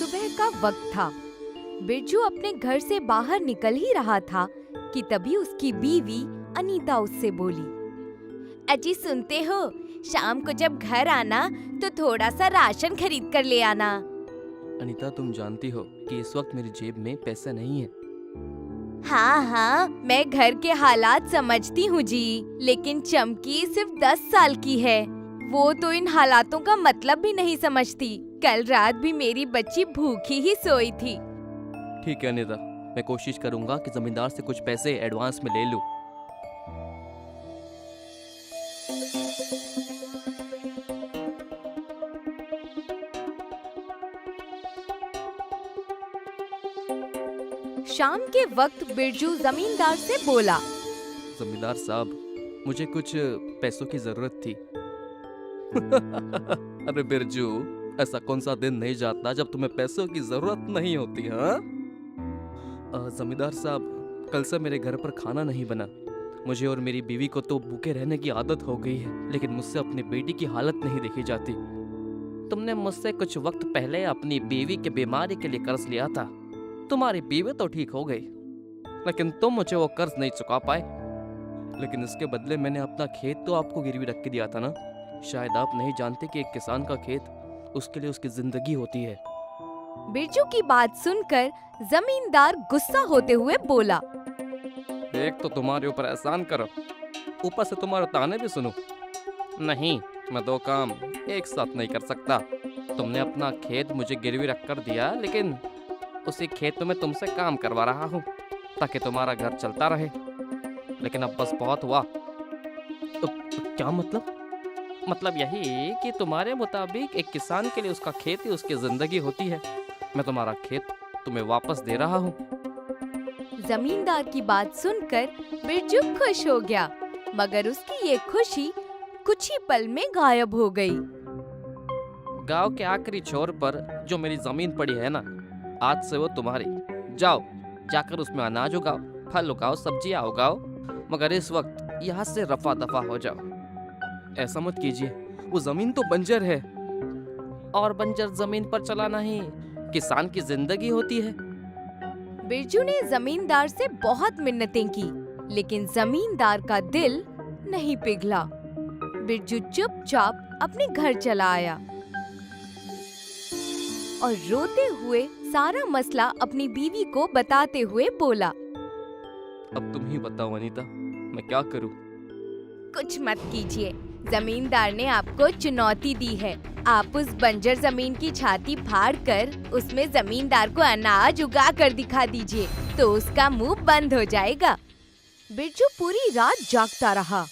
सुबह का वक्त था। बिरजू अपने घर से बाहर निकल ही रहा था कि तभी उसकी बीवी अनीता उससे बोली, अजी सुनते हो, शाम को जब घर आना तो थोड़ा सा राशन खरीद कर ले आना। अनीता, तुम जानती हो कि इस वक्त मेरी जेब में पैसा नहीं है। हाँ हाँ, मैं घर के हालात समझती हूँ जी, लेकिन चमकी सिर्फ 10 साल की है। वो तो इन हालातों का मतलब भी नहीं समझती। कल रात भी मेरी बच्ची भूखी ही सोई थी। ठीक है अनीता, मैं कोशिश करूंगा कि जमींदार से कुछ पैसे एडवांस में ले लूं। शाम के वक्त बिरजू जमींदार से बोला, जमींदार साहब, मुझे कुछ पैसों की जरूरत थी। अरे बिरजू, ऐसा कौन सा दिन नहीं जाता जब तुम्हें पैसों की जरूरत नहीं होती? हाँ जमींदार साहब, कल से मेरे घर पर खाना नहीं बना। मुझे और मेरी बीवी को तो भूखे रहने की आदत हो गई है, लेकिन मुझसे अपनी बेटी की हालत नहीं देखी जाती। तुमने मुझसे कुछ वक्त पहले अपनी बीवी की बीमारी के लिए कर्ज लिया था। तुम्हारी बीवी तो ठीक हो गई, लेकिन तुम मुझे वो कर्ज नहीं चुका पाए। लेकिन इसके बदले मैंने अपना खेत तो आपको गिरवी रख के दिया था ना। शायद आप नहीं जानते कि एक किसान का खेत, उसके लिए उसकी जिंदगी होती है। बिरजू की बात सुनकर जमींदार गुस्सा होते हुए बोला, एक तो तुम्हारे ऊपर एहसान करो, ऊपर से तुम्हारे ताने भी सुनो। नहीं, मैं दो काम एक साथ नहीं कर सकता। तुमने अपना खेत मुझे गिरवी रख कर दिया, लेकिन उसी खेत में तुमसे काम करवा रहा हूँ ताकि तुम्हारा घर चलता रहे। लेकिन अब बस बहुत हुआ। तो क्या मतलब यही कि तुम्हारे मुताबिक एक किसान के लिए उसका खेत ही उसकी जिंदगी होती है। मैं तुम्हारा खेत तुम्हें वापस दे रहा हूँ। जमींदार की बात सुनकर बिरजू खुश हो गया, मगर उसकी ये खुशी कुछ ही पल में गायब हो गई। गांव के आखिरी छोर पर जो मेरी जमीन पड़ी है ना, आज से वो तुम्हारी। जाओ, जाकर उसमें अनाज उगाओ, फल उगाओ, सब्जियां उगाओ, मगर इस वक्त यहाँ से रफा दफा हो जाओ। ऐसा मत कीजिए, वो जमीन तो बंजर है, और बंजर जमीन पर चलाना ही किसान की जिंदगी होती है। बिरजू ने जमींदार से बहुत मिन्नतें की, लेकिन जमींदार का दिल नहीं पिघला। बिरजू चुपचाप अपने घर चला आया और रोते हुए सारा मसला अपनी बीवी को बताते हुए बोला, अब तुम ही बताओ अनीता, मैं क्या करूं? कुछ मत कीजिए, जमींदार ने आपको चुनौती दी है। आप उस बंजर जमीन की छाती फाड़कर उसमें जमींदार को अनाज उगा कर दिखा दीजिए, तो उसका मुंह बंद हो जाएगा। बिरजू पूरी रात जागता रहा,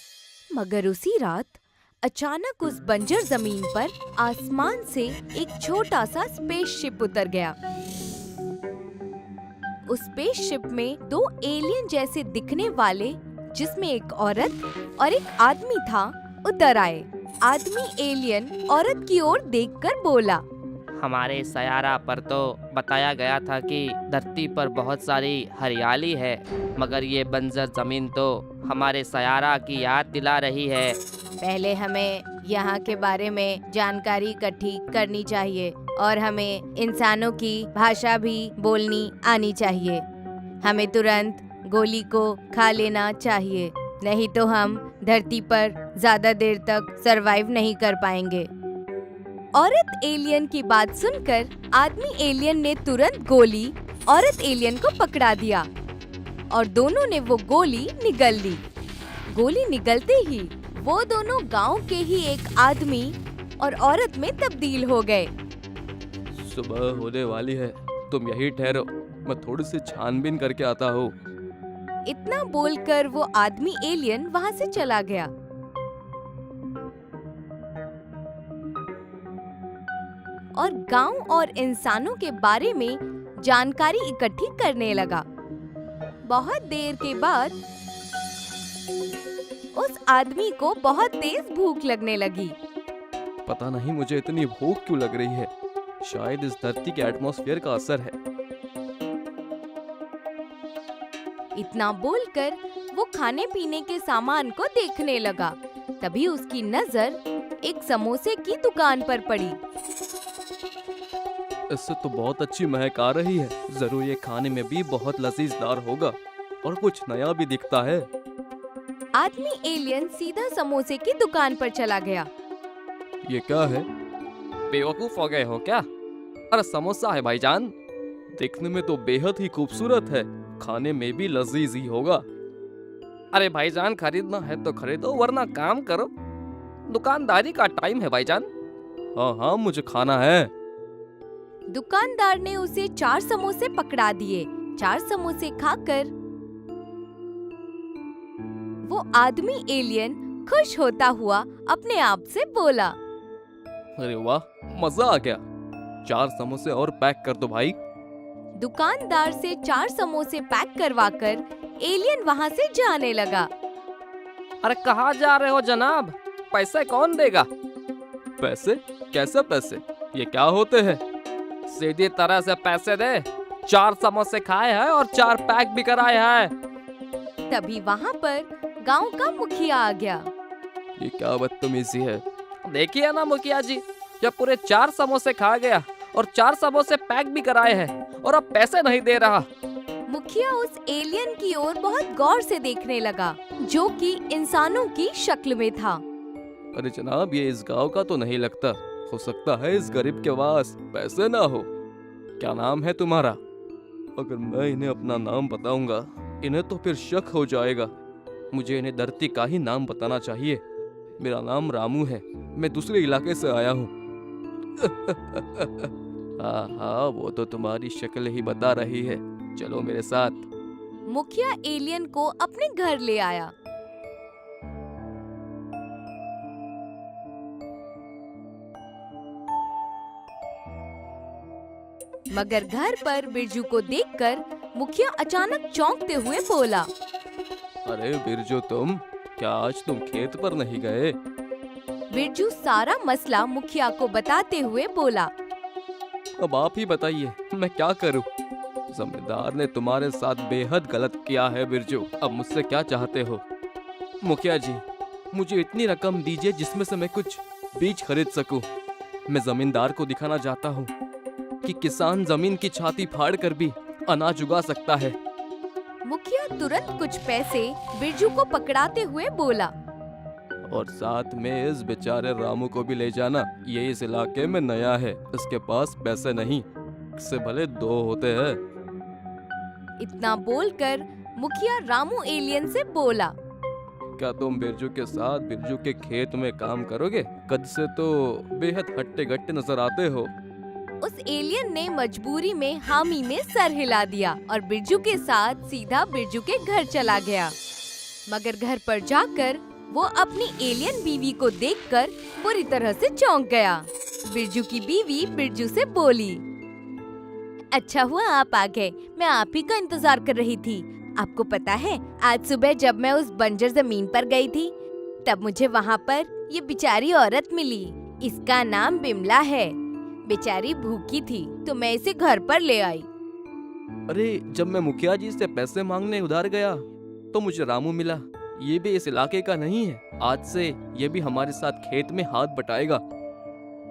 मगर उसी रात अचानक उस बंजर जमीन पर आसमान से एक छोटा सा स्पेसशिप उतर गया। उस स्पेसशिप में दो एलियन जैसे दिखने वाले, जिसमें एक औरत और एक आदमी था, उतर आए। आदमी एलियन औरत की ओर देखकर बोला, हमारे सयारा पर तो बताया गया था कि धरती पर बहुत सारी हरियाली है, मगर ये बंजर जमीन तो हमारे सयारा की याद दिला रही है। पहले हमें यहाँ के बारे में जानकारी इकट्ठी करनी चाहिए और हमें इंसानों की भाषा भी बोलनी आनी चाहिए। हमें तुरंत गोली को खा लेना चाहिए, नहीं तो हम धरती पर ज्यादा देर तक सरवाइव नहीं कर पाएंगे। औरत एलियन की बात सुनकर आदमी एलियन ने तुरंत गोली औरत एलियन को पकड़ा दिया और दोनों ने वो गोली निगल ली। गोली निगलते ही वो दोनों गांव के ही एक आदमी और औरत में तब्दील हो गए। सुबह होने वाली है, तुम यही ठहरो, मैं थोड़ी सी छानबीन करके आता हूँ। इतना बोलकर वो आदमी एलियन वहाँ से चला गया। और गांव और इंसानों के बारे में जानकारी इकट्ठी करने लगा। बहुत देर के बाद उस आदमी को बहुत तेज भूख लगने लगी। पता नहीं मुझे इतनी भूख क्यों लग रही है, शायद इस धरती के एटमॉस्फेयर का असर है। इतना बोलकर वो खाने पीने के सामान को देखने लगा। तभी उसकी नजर एक समोसे की दुकान पर पड़ी। इससे तो बहुत अच्छी महक आ रही है। जरूर ये खाने में भी बहुत लजीजदार होगा और कुछ नया भी दिखता है। आदमी एलियन सीधा समोसे की दुकान पर चला गया। ये क्या है? बेवकूफ हो गए हो क्या? अरे समोसा है भाईजान। देखने में तो बेहद ही खूबसूरत है, खाने में भी लजीज ही होगा। अरे भाईजान, खरीदना है तो खरीदो वरना काम करो। दुकानदारी का टाइम है भाईजान। हाँ हाँ, मुझे खाना है। दुकानदार ने उसे 4 समोसे पकड़ा दिए। 4 समोसे खाकर वो आदमी एलियन खुश होता हुआ अपने आप से बोला, अरे वाह, मजा आ गया। 4 समोसे और पैक कर दो भाई। दुकानदार से 4 समोसे पैक करवाकर एलियन वहाँ से जाने लगा। अरे कहाँ जा रहे हो जनाब? पैसे कौन देगा? पैसे? कैसे पैसे? ये क्या होते हैं? सीधी तरह से पैसे दे। 4 समोसे खाए हैं और 4 पैक भी कराए हैं। तभी वहाँ पर गांव का मुखिया आ गया। ये क्या बदतमीजी है? देखिए ना मुखिया जी, ये पूरे 4 समोसे खा गया और 4 समोसे पैक भी कराए हैं और अब पैसे नहीं दे रहा। मुखिया उस एलियन की ओर बहुत गौर से देखने लगा, जो कि इंसानों की शक्ल में था। अरे जनाब, ये इस गांव का तो नहीं लगता। हो सकता है इस गरीब के पास पैसे ना हो। क्या नाम है तुम्हारा? अगर मैं इन्हें अपना नाम बताऊंगा, इन्हें तो फिर शक हो जाएगा। मुझे इन्हें धरती का ही नाम बताना चाहिए। मेरा नाम रामू है, मैं दूसरे इलाके से आया हूँ। हाँ हाँ, वो तो तुम्हारी शक्ल ही बता रही है। चलो मेरे साथ। मुखिया एलियन को अपने घर ले आया। मगर घर पर बिरजू को देखकर मुखिया अचानक चौंकते हुए बोला, अरे बिरजू, तुम क्या आज तुम खेत पर नहीं गए? बिरजू सारा मसला मुखिया को बताते हुए बोला, अब आप ही बताइए, मैं क्या करूं? जमींदार ने तुम्हारे साथ बेहद गलत किया है बिरजू। अब मुझसे क्या चाहते हो? मुखिया जी, मुझे इतनी रकम दीजिए जिसमें से मैं कुछ बीज खरीद सकूं। मैं जमींदार को दिखाना चाहता हूं कि किसान जमीन की छाती फाड़ कर भी अनाज उगा सकता है। मुखिया तुरंत कुछ पैसे बिरजू को पकड़ाते हुए बोला, और साथ में इस बेचारे रामू को भी ले जाना। ये इस इलाके में नया है, इसके पास पैसे नहीं, इससे भले 2 होते हैं। इतना बोलकर मुखिया रामू एलियन से बोला, क्या तुम बिरजू के साथ बिरजू के खेत में काम करोगे? कद से तो बेहद हट्टे गट्टे नजर आते हो। उस एलियन ने मजबूरी में हामी में सर हिला दिया और बिरजू के साथ सीधा बिरजू के घर चला गया। मगर घर पर जाकर वो अपनी एलियन बीवी को देखकर पूरी तरह से चौंक गया। बिरजू की बीवी बिरजू से बोली, अच्छा हुआ आप आ गए, मैं आप ही का इंतजार कर रही थी। आपको पता है, आज सुबह जब मैं उस बंजर जमीन पर गई थी, तब मुझे वहाँ पर ये बेचारी औरत मिली। इसका नाम बिमला है। बेचारी भूखी थी तो मैं इसे घर पर ले आई। अरे, जब मैं मुखिया जी से पैसे मांगने उधार गया तो मुझे रामू मिला। ये भी इस इलाके का नहीं है। आज से ये भी हमारे साथ खेत में हाथ बटाएगा।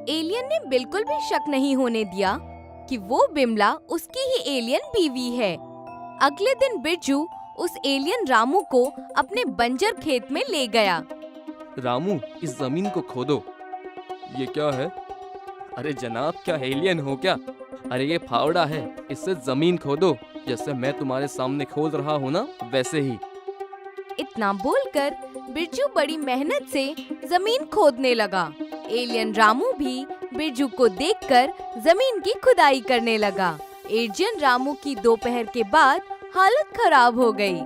एलियन ने बिल्कुल भी शक नहीं होने दिया कि वो बिमला उसकी ही एलियन बीवी है। अगले दिन बिरजू उस एलियन रामू को अपने बंजर खेत में ले गया। रामू, इस जमीन को खोदो। ये क्या है? अरे जनाब, क्या एलियन हो क्या? अरे ये फावड़ा है, इससे जमीन खोदो। जैसे मैं तुम्हारे सामने खोद रहा हूँ ना, वैसे ही। इतना बोलकर बिरजू बड़ी मेहनत से जमीन खोदने लगा। एलियन रामू भी बिरजू को देखकर जमीन की खुदाई करने लगा। एलियन रामू की दोपहर के बाद हालत खराब हो गई।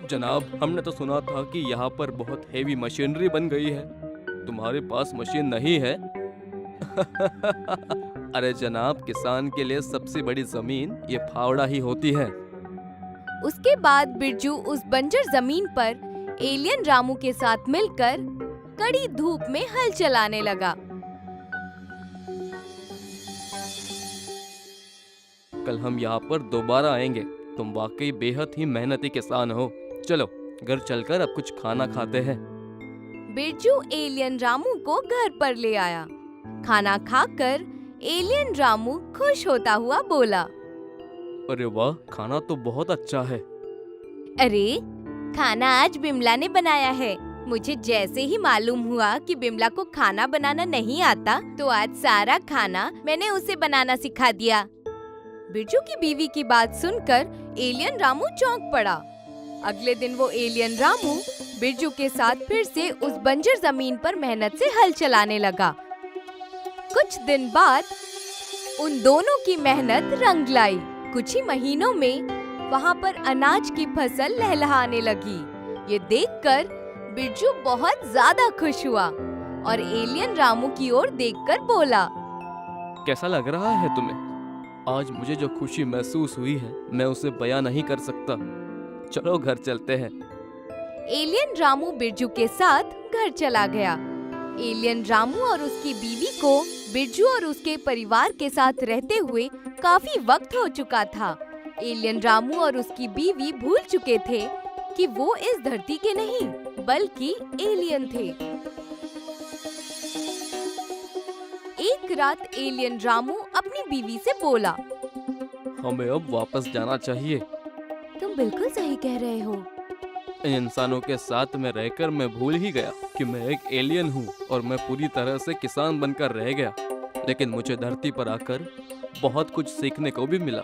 जनाब, हमने तो सुना था कि यहाँ पर बहुत हेवी मशीनरी बन गई है। तुम्हारे पास मशीन नहीं है? अरे जनाब, किसान के लिए सबसे बड़ी जमीन ये फावड़ा ही होती है। उसके बाद बिरजू उस बंजर जमीन पर एलियन रामू के साथ मिलकर कड़ी धूप में हल चलाने लगा। कल हम यहाँ पर दोबारा आएंगे। तुम वाकई बेहद ही मेहनती किसान हो। चलो घर चलकर अब कुछ खाना खाते हैं। बिरजू एलियन रामू को घर पर ले आया। खाना खाकर एलियन रामू खुश होता हुआ बोला, अरे वाह, खाना तो बहुत अच्छा है। अरे खाना आज बिमला ने बनाया है। मुझे जैसे ही मालूम हुआ कि बिमला को खाना बनाना नहीं आता, तो आज सारा खाना मैंने उसे बनाना सिखा दिया। बिरजू की बीवी की बात सुनकर एलियन रामू चौंक पड़ा। अगले दिन वो एलियन रामू बिरजू के साथ फिर से उस बंजर जमीन पर मेहनत से हल चलाने लगा। कुछ दिन बाद उन दोनों की मेहनत रंग लाई। कुछ ही महीनों में वहाँ पर अनाज की फसल लहलहाने लगी। ये देखकर बिरजू बहुत ज्यादा खुश हुआ और एलियन रामू की ओर देखकर बोला, कैसा लग रहा है तुम्हें? आज मुझे जो खुशी महसूस हुई है, मैं उसे बयां नहीं कर सकता। चलो घर चलते हैं। एलियन रामू बिरजू के साथ घर चला गया। एलियन रामू और उसकी बीवी को बिरजू और उसके परिवार के साथ रहते हुए काफी वक्त हो चुका था। एलियन रामू और उसकी बीवी भूल चुके थे कि वो इस धरती के नहीं बल्कि एलियन थे। एक रात एलियन रामू अपनी बीवी से बोला, हमें अब वापस जाना चाहिए। तुम बिल्कुल सही कह रहे हो। इन इंसानों के साथ में रहकर मैं भूल ही गया कि मैं एक एलियन हूँ और मैं पूरी तरह से किसान बनकर रह गया। लेकिन मुझे धरती पर आकर बहुत कुछ सीखने को भी मिला।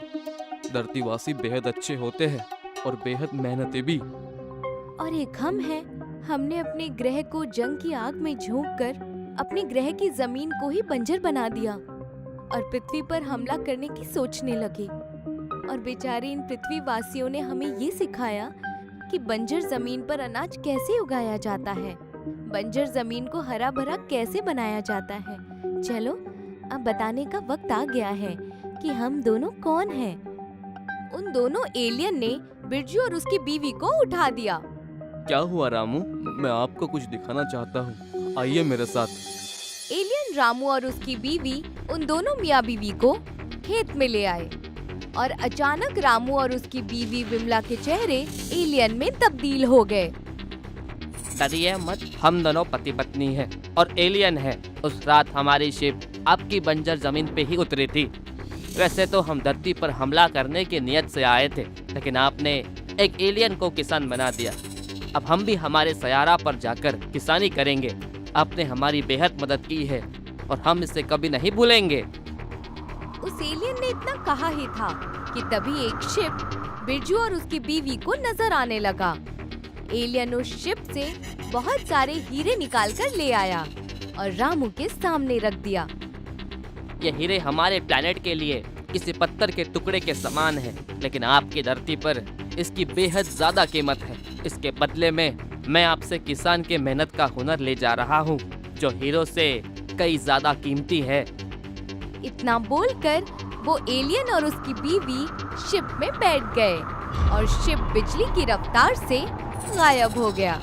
धरतीवासी बेहद अच्छे होते हैं और बेहद मेहनती भी। और एक हम हैं, हमने अपने ग्रह को जंग की आग में झोंककर अपने ग्रह की जमीन को ही बंजर बना दिया और पृथ्वी पर हमला करने की सोचने लगे। और बेचारे इन पृथ्वी वासियों ने हमें ये सिखाया कि बंजर जमीन पर अनाज कैसे उगाया जाता है, बंजर जमीन को हरा भरा कैसे बनाया जाता है। चलो अब बताने का वक्त आ गया है कि हम दोनों कौन हैं। उन दोनों एलियन ने बिरजू और उसकी बीवी को उठा दिया। क्या हुआ रामू? मैं आपको कुछ दिखाना चाहता हूँ, आइए मेरे साथ। एलियन रामू और उसकी बीवी उन दोनों मियाँ बीवी को खेत में ले आए और अचानक रामू और उसकी बीवी बिमला के चेहरे एलियन में तब्दील हो गए। डरिए मत, हम दोनों पति पत्नी हैं और एलियन हैं। उस रात हमारी शिप आपकी बंजर जमीन पे ही उतरी थी। वैसे तो हम धरती पर हमला करने की नियत से आए थे, लेकिन आपने एक एलियन को किसान बना दिया। अब हम भी हमारे सयारा पर जाकर किसानी करेंगे। आपने हमारी बेहद मदद की है और हम इसे कभी नहीं भूलेंगे। उस एलियन ने इतना कहा ही था कि तभी एक शिप बिरजू और उसकी बीवी को नजर आने लगा। एलियन उस शिप से बहुत सारे हीरे निकाल कर ले आया और रामू के सामने रख दिया। ये हीरे हमारे प्लैनेट के लिए किसी पत्थर के टुकड़े के समान है, लेकिन आपकी धरती पर इसकी बेहद ज्यादा कीमत है। इसके बदले में मैं आपसे किसान के मेहनत का हुनर ले जा रहा हूँ, जो हीरो से कई ज्यादा कीमती है। इतना बोलकर वो एलियन और उसकी बीवी शिप में बैठ गए और शिप बिजली की रफ्तार से गायब हो गया।